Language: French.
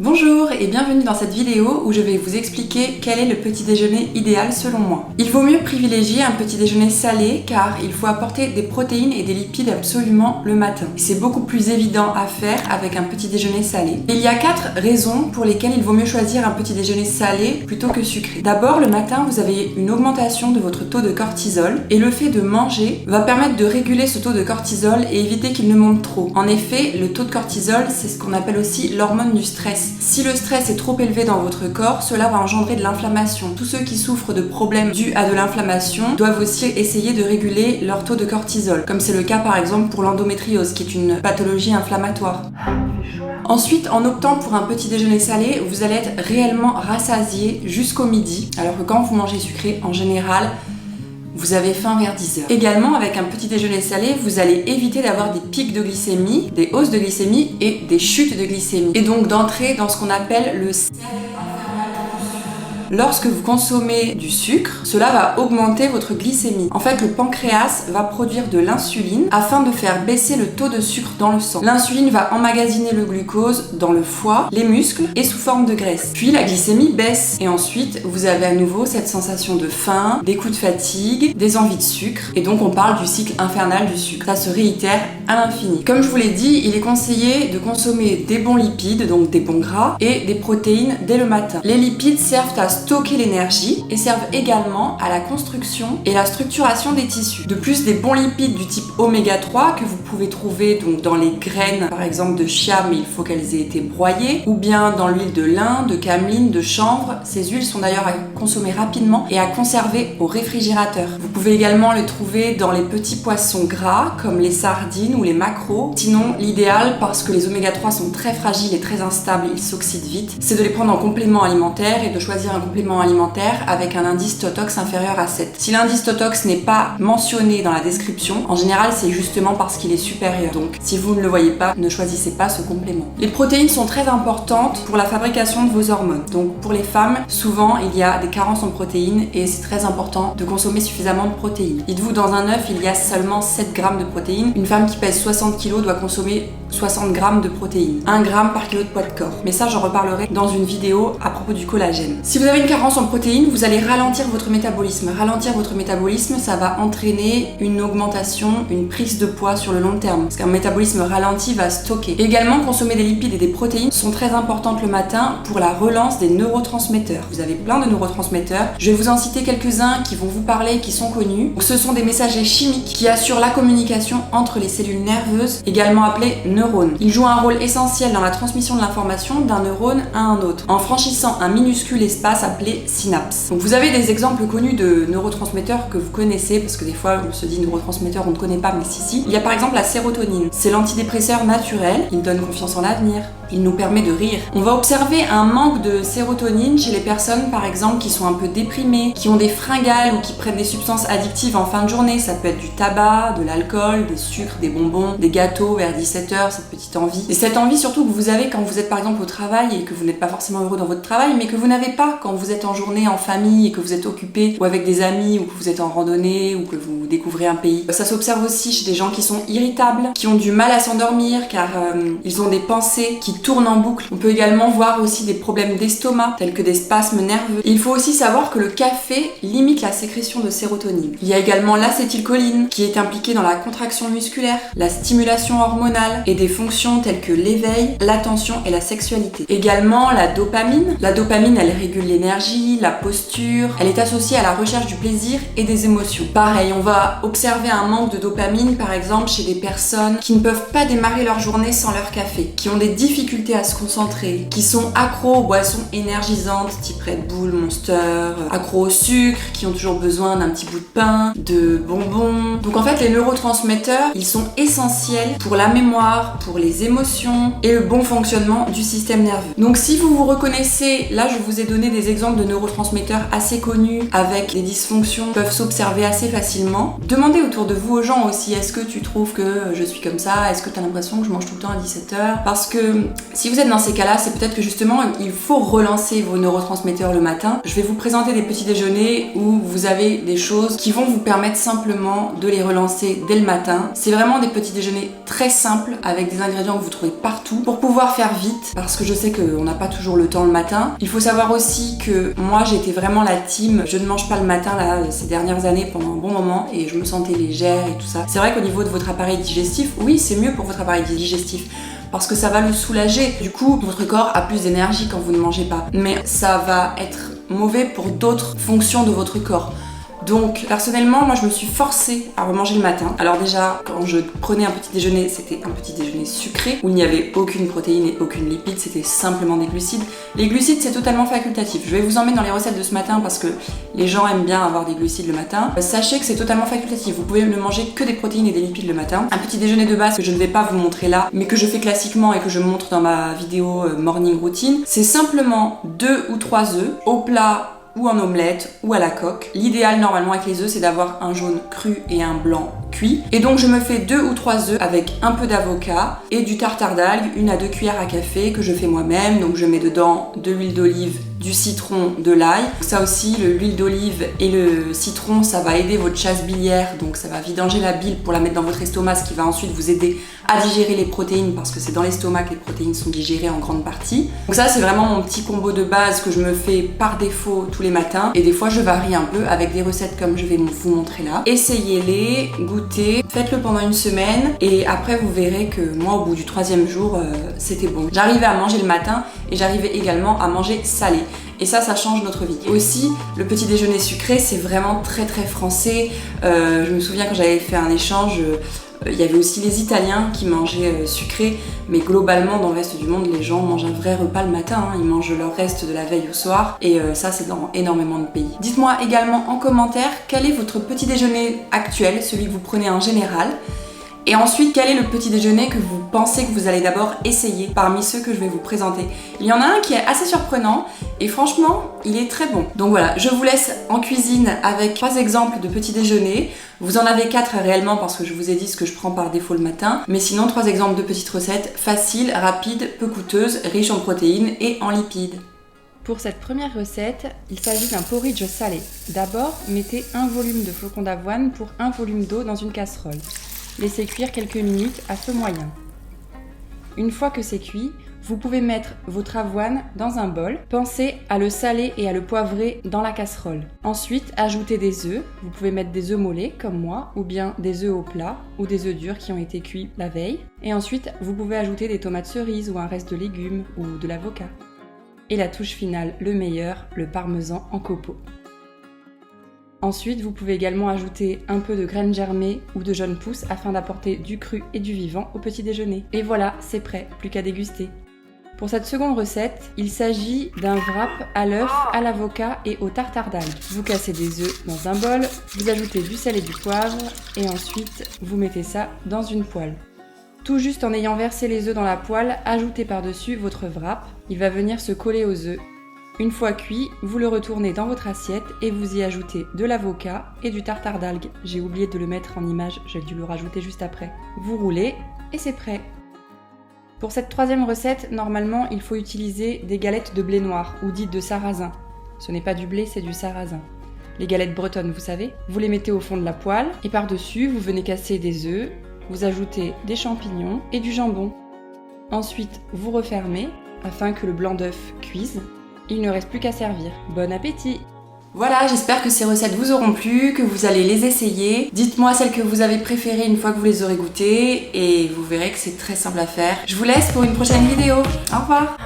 Bonjour et bienvenue dans cette vidéo où je vais vous expliquer quel est le petit déjeuner idéal selon moi. Il vaut mieux privilégier un petit déjeuner salé car il faut apporter des protéines et des lipides absolument le matin. C'est beaucoup plus évident à faire avec un petit déjeuner salé. Il y a 4 raisons pour lesquelles il vaut mieux choisir un petit déjeuner salé plutôt que sucré. D'abord, le matin, vous avez une augmentation de votre taux de cortisol et le fait de manger va permettre de réguler ce taux de cortisol et éviter qu'il ne monte trop. En effet, le taux de cortisol, c'est ce qu'on appelle aussi l'hormone du stress. Si le stress est trop élevé dans votre corps, cela va engendrer de l'inflammation. Tous ceux qui souffrent de problèmes dus à de l'inflammation doivent aussi essayer de réguler leur taux de cortisol, comme c'est le cas par exemple pour l'endométriose, qui est une pathologie inflammatoire. Ensuite, en optant pour un petit déjeuner salé, vous allez être réellement rassasié jusqu'au midi, alors que quand vous mangez sucré, en général, vous avez faim vers 10h. Également, avec un petit déjeuner salé, vous allez éviter d'avoir des pics de glycémie, des hausses de glycémie et des chutes de glycémie. Et donc d'entrer dans ce qu'on appelle le cercle infernal du sucre. Lorsque vous consommez du sucre, cela va augmenter votre glycémie. En fait, le pancréas va produire de l'insuline afin de faire baisser le taux de sucre dans le sang. L'insuline va emmagasiner le glucose dans le foie, les muscles et sous forme de graisse. Puis la glycémie baisse et ensuite vous avez à nouveau cette sensation de faim, des coups de fatigue, des envies de sucre et donc on parle du cycle infernal du sucre. Ça se réitère à l'infini. Comme je vous l'ai dit, il est conseillé de consommer des bons lipides, donc des bons gras et des protéines dès le matin. Les lipides servent à stocker l'énergie et servent également à la construction et la structuration des tissus. De plus, des bons lipides du type oméga 3 que vous pouvez trouver donc dans les graines par exemple de chia, mais il faut qu'elles aient été broyées, ou bien dans l'huile de lin, de cameline, de chanvre. Ces huiles sont d'ailleurs à consommer rapidement et à conserver au réfrigérateur. Vous pouvez également le trouver dans les petits poissons gras comme les sardines ou les maquereaux. Sinon, l'idéal, parce que les oméga 3 sont très fragiles et très instables, ils s'oxydent vite, c'est de les prendre en complément alimentaire et de choisir un complément alimentaire avec un indice Totox inférieur à 7. Si l'indice Totox n'est pas mentionné dans la description, en général c'est justement parce qu'il est supérieur. Donc si vous ne le voyez pas, ne choisissez pas ce complément. Les protéines sont très importantes pour la fabrication de vos hormones. Donc pour les femmes, souvent il y a des carences en protéines et c'est très important de consommer suffisamment de protéines. Dites-vous, dans un œuf, il y a seulement 7 grammes de protéines. Une femme qui pèse 60 kg doit consommer 60 grammes de protéines. 1 gramme par kilo de poids de corps. Mais ça, j'en reparlerai dans une vidéo à propos du collagène. Si vous avez une carence en protéines, vous allez ralentir votre métabolisme. Ralentir votre métabolisme, ça va entraîner une augmentation, une prise de poids sur le long terme. Parce qu'un métabolisme ralenti va stocker. Également, consommer des lipides et des protéines sont très importantes le matin pour la relance des neurotransmetteurs. Vous avez plein de neurotransmetteurs. Je vais vous en citer quelques-uns qui vont vous parler, qui sont connus. Donc, ce sont des messagers chimiques qui assurent la communication entre les cellules nerveuses, également appelées neurones. Ils jouent un rôle essentiel dans la transmission de l'information d'un neurone à un autre, en franchissant un minuscule espace appelé synapse. Donc vous avez des exemples connus de neurotransmetteurs que vous connaissez, parce que des fois on se dit neurotransmetteur, on ne connaît pas, mais si. Il y a par exemple la sérotonine. C'est l'antidépresseur naturel, il donne confiance en l'avenir, il nous permet de rire. On va observer un manque de sérotonine chez les personnes par exemple qui sont un peu déprimées, qui ont des fringales ou qui prennent des substances addictives en fin de journée. Ça peut être du tabac, de l'alcool, des sucres, des bonbons, des gâteaux vers 17h, cette petite envie. Et cette envie surtout que vous avez quand vous êtes par exemple au travail et que vous n'êtes pas forcément heureux dans votre travail, mais que vous n'avez pas quand vous êtes en journée en famille et que vous êtes occupé ou avec des amis ou que vous êtes en randonnée ou que vous découvrez un pays. Ça s'observe aussi chez des gens qui sont irritables, qui ont du mal à s'endormir car ils ont des pensées qui tournent en boucle. On peut également voir aussi des problèmes d'estomac tels que des spasmes nerveux. Et il faut aussi savoir que le café limite la sécrétion de sérotonine. Il y a également l'acétylcholine qui est impliquée dans la contraction musculaire, la stimulation hormonale et des fonctions telles que l'éveil, l'attention et la sexualité. Également la dopamine. La dopamine, elle régule l'énergie, la posture, elle est associée à la recherche du plaisir et des émotions. Pareil, on va observer un manque de dopamine par exemple chez des personnes qui ne peuvent pas démarrer leur journée sans leur café, qui ont des difficultés à se concentrer, qui sont accros aux boissons énergisantes type Red Bull, Monster, accros au sucre, qui ont toujours besoin d'un petit bout de pain, de bonbons. Donc en fait, les neurotransmetteurs, ils sont essentiels pour la mémoire, pour les émotions et le bon fonctionnement du système nerveux. Donc si vous vous reconnaissez, là je vous ai donné des exemples de neurotransmetteurs assez connus avec des dysfonctions qui peuvent s'observer assez facilement. Demandez autour de vous aux gens aussi, est-ce que tu trouves que je suis comme ça? Est-ce que tu as l'impression que je mange tout le temps à 17h? Parce que Si vous êtes dans ces cas-là, c'est peut-être que justement il faut relancer vos neurotransmetteurs le matin. Je vais vous présenter des petits déjeuners où vous avez des choses qui vont vous permettre simplement de les relancer dès le matin. C'est vraiment des petits déjeuners très simples avec des ingrédients que vous trouvez partout pour pouvoir faire vite, parce que je sais qu'on n'a pas toujours le temps le matin. Il faut savoir aussi que moi j'étais vraiment la team je ne mange pas le matin là ces dernières années pendant un bon moment et je me sentais légère et tout ça. C'est vrai qu'au niveau de votre appareil digestif, oui c'est mieux pour votre appareil digestif, parce que ça va le soulager. Du coup, votre corps a plus d'énergie quand vous ne mangez pas. Mais ça va être mauvais pour d'autres fonctions de votre corps. Donc personnellement, moi je me suis forcée à remanger le matin. Alors déjà, quand je prenais un petit déjeuner, c'était un petit déjeuner sucré où il n'y avait aucune protéine et aucune lipide, c'était simplement des glucides. Les glucides, c'est totalement facultatif. Je vais vous emmener dans les recettes de ce matin parce que les gens aiment bien avoir des glucides le matin. Sachez que c'est totalement facultatif. Vous pouvez ne manger que des protéines et des lipides le matin. Un petit déjeuner de base que je ne vais pas vous montrer là, mais que je fais classiquement et que je montre dans ma vidéo morning routine, c'est simplement 2 ou 3 œufs au plat ou en omelette ou à la coque. L'idéal normalement avec les œufs, c'est d'avoir un jaune cru et un blanc cuit. Et donc je me fais 2 ou 3 œufs avec un peu d'avocat et du tartare d'algues, 1 à 2 cuillères à café que je fais moi-même. Donc je mets dedans de l'huile d'olive, du citron, de l'ail. Ça aussi, l'huile d'olive et le citron, ça va aider votre chasse biliaire, donc ça va vidanger la bile pour la mettre dans votre estomac, ce qui va ensuite vous aider à digérer les protéines, parce que c'est dans l'estomac que les protéines sont digérées en grande partie. Donc ça, c'est vraiment mon petit combo de base que je me fais par défaut tous les matins. Et des fois, je varie un peu avec des recettes comme je vais vous montrer là. Essayez-les, goûtez, faites-le pendant une semaine et après vous verrez que moi, au bout du 3e jour, c'était bon. J'arrivais à manger le matin et j'arrivais également à manger salé. Et ça change notre vie. Aussi, le petit déjeuner sucré, c'est vraiment très très français. Je me souviens quand j'avais fait un échange, il y avait aussi les Italiens qui mangeaient sucré, mais globalement dans le reste du monde, les gens mangent un vrai repas le matin, hein. Ils mangent leur reste de la veille au soir, et ça c'est dans énormément de pays. Dites-moi également en commentaire quel est votre petit déjeuner actuel, celui que vous prenez en général. Et ensuite, quel est le petit déjeuner que vous pensez que vous allez d'abord essayer parmi ceux que je vais vous présenter? Il y en a un qui est assez surprenant et franchement, il est très bon. Donc voilà, je vous laisse en cuisine avec 3 exemples de petits déjeuners. Vous en avez 4 réellement parce que je vous ai dit ce que je prends par défaut le matin. Mais sinon, 3 exemples de petites recettes faciles, rapides, peu coûteuses, riches en protéines et en lipides. Pour cette première recette, il s'agit d'un porridge salé. D'abord, mettez un volume de flocons d'avoine pour un volume d'eau dans une casserole. Laissez cuire quelques minutes à feu moyen. Une fois que c'est cuit, vous pouvez mettre votre avoine dans un bol. Pensez à le saler et à le poivrer dans la casserole. Ensuite, ajoutez des œufs. Vous pouvez mettre des œufs mollets comme moi, ou bien des œufs au plat, ou des œufs durs qui ont été cuits la veille. Et ensuite, vous pouvez ajouter des tomates cerises ou un reste de légumes ou de l'avocat. Et la touche finale, le meilleur, le parmesan en copeaux. Ensuite, vous pouvez également ajouter un peu de graines germées ou de jeunes pousses afin d'apporter du cru et du vivant au petit déjeuner. Et voilà, c'est prêt, plus qu'à déguster. Pour cette seconde recette, il s'agit d'un wrap à l'œuf, à l'avocat et au tartare d'algues. Vous cassez des œufs dans un bol, vous ajoutez du sel et du poivre et ensuite vous mettez ça dans une poêle. Tout juste en ayant versé les œufs dans la poêle, ajoutez par-dessus votre wrap. Il va venir se coller aux œufs. Une fois cuit, vous le retournez dans votre assiette et vous y ajoutez de l'avocat et du tartare d'algues. J'ai oublié de le mettre en image, j'ai dû le rajouter juste après. Vous roulez et c'est prêt. Pour cette troisième recette, normalement, il faut utiliser des galettes de blé noir ou dites de sarrasin. Ce n'est pas du blé, c'est du sarrasin. Les galettes bretonnes, vous savez. Vous les mettez au fond de la poêle et par-dessus, vous venez casser des œufs, vous ajoutez des champignons et du jambon. Ensuite, vous refermez afin que le blanc d'œuf cuise. Il ne reste plus qu'à servir. Bon appétit! Voilà, j'espère que ces recettes vous auront plu, que vous allez les essayer. Dites-moi celles que vous avez préférées une fois que vous les aurez goûtées et vous verrez que c'est très simple à faire. Je vous laisse pour une prochaine vidéo. Au revoir!